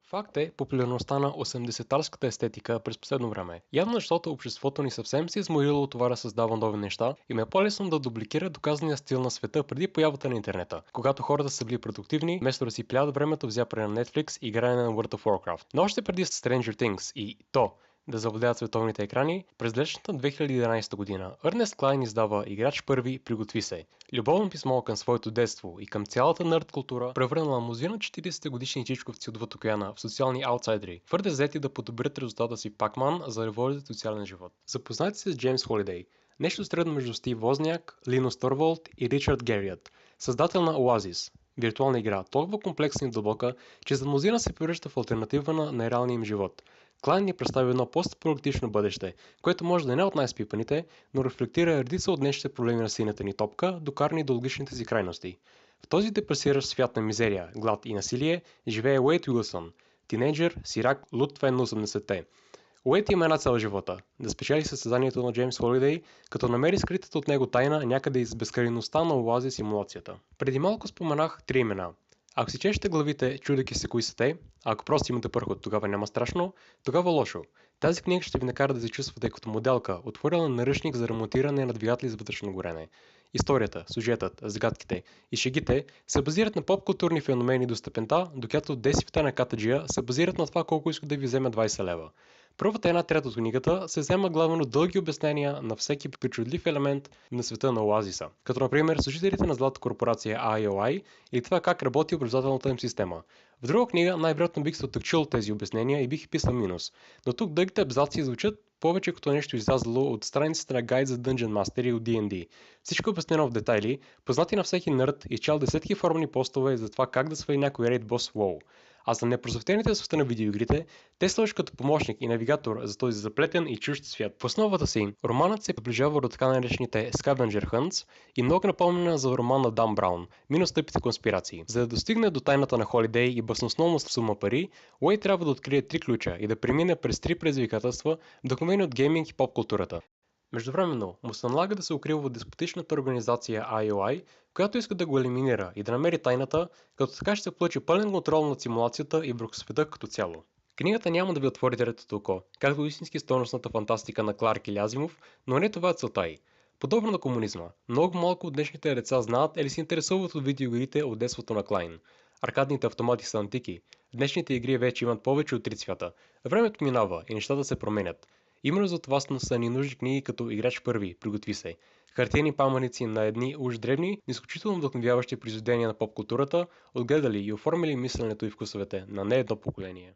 Факт е популярността на 80-тарската естетика през последно време. Явно защото обществото ни съвсем се изморило от това да създава нови неща и ме е по-лесно да дубликира доказания стил на света преди появата на интернета, когато хората са били продуктивни, вместо да си пляват времето в зяпане на Netflix и игране на World of Warcraft. Но още преди Stranger Things и то да завладеят световните екрани, през далечната 2011 година Ернест Клайн издава Играч първи, приготви се. Любовно писмо към своето детство и към цялата нърд култура, превърнала мнозина 40 годишни чичковци от Ватокояна в социални аутсайдери, твърде взети да подобрят резултата си Пакман за революцията в социален живот. Запознайте се с Джеймс Холидей, нещо средно между Стив Возняк, Линус Торволд и Ричард Герият, създател на Oasis, виртуална игра, толкова комплексна и дълбока, че за мнозина се превръща в алтернатива на реалния им живот. Клайн ни представи едно постпродуктивно бъдеще, което може да не е от най-спипаните, но рефлектира редица от днешните проблеми на синята ни топка, докарани до логичните си крайности. В този депресиращ свят на мизерия, глад и насилие живее Уейт Уилсън, тинейджър, сирак, луд фен на 80-те. Уейт има една цел в живота – да спечели състезанието на Джеймс Холидей, като намери скритата от него тайна някъде из безкрайността на Оазия симулацията. Преди малко споменах три имена. Ако си чешете главите, чудейки се кои са те, а ако просто имате пръхот, тогава няма страшно, тогава лошо. Тази книга ще ви накара да се чувствате като моделка, отворена наръчник за ремонтиране на двигатели с вътрешно горене. Историята, сюжетът, загадките и шегите се базират на поп-културни феномени до степента, докато десивите на Катаджия се базират на това колко иска да ви вземе 20 лева. Първата една трета от книгата се взема главно дълги обяснения на всеки причудлив елемент на света на Оазиса, като например служителите на злата корпорация IOI или това как работи образователната им система. В друга книга най-вероятно бих се оттъкчил тези обяснения и бих писал минус, но тук дългите абзаци звучат повече като нещо излязло от страницата на гайд за Dungeon Master от D&D. Всичко е обяснено в детайли, познати на всеки нърд, изчел десетки формни постове за това как да свали някой рейд бос WoW. А за непросветените в света на видеоигрите, те служат като помощник и навигатор за този заплетен и чужд свят. В основата си, романът се приближава до така наречените Scavenger Hunts и много напомня за роман на Дан Браун, минус тъпите конспирации. За да достигне до тайната на Холидей и баснословна сума пари, Уей трябва да открие три ключа и да премине през три предизвикателства, вдъхновени от гейминг и поп културата. Междувременно му се налага да се укрива в деспотичната организация IOI, която иска да го елиминира и да намери тайната, като така ще се получи пълен контрол над симулацията и върху света като цяло. Книгата няма да ви отвори третото око, както истински стойностната фантастика на Кларк и Лязимов, но не това е целта й. Подобно на комунизма, много малко от днешните деца знаят или се интересуват от видеоигрите от детството на Клайн. Аркадните автомати са антики. Днешните игри вече имат повече от три цвята. Времето минава и нещата се променят. Именно за това са ни нужни книги като Играч първи, приготви се. Хартиени паметници на едни уж древни, но изключително вдъхновяващи произведения на поп културата, отгледали и оформили мисленето и вкусовете на не едно поколение.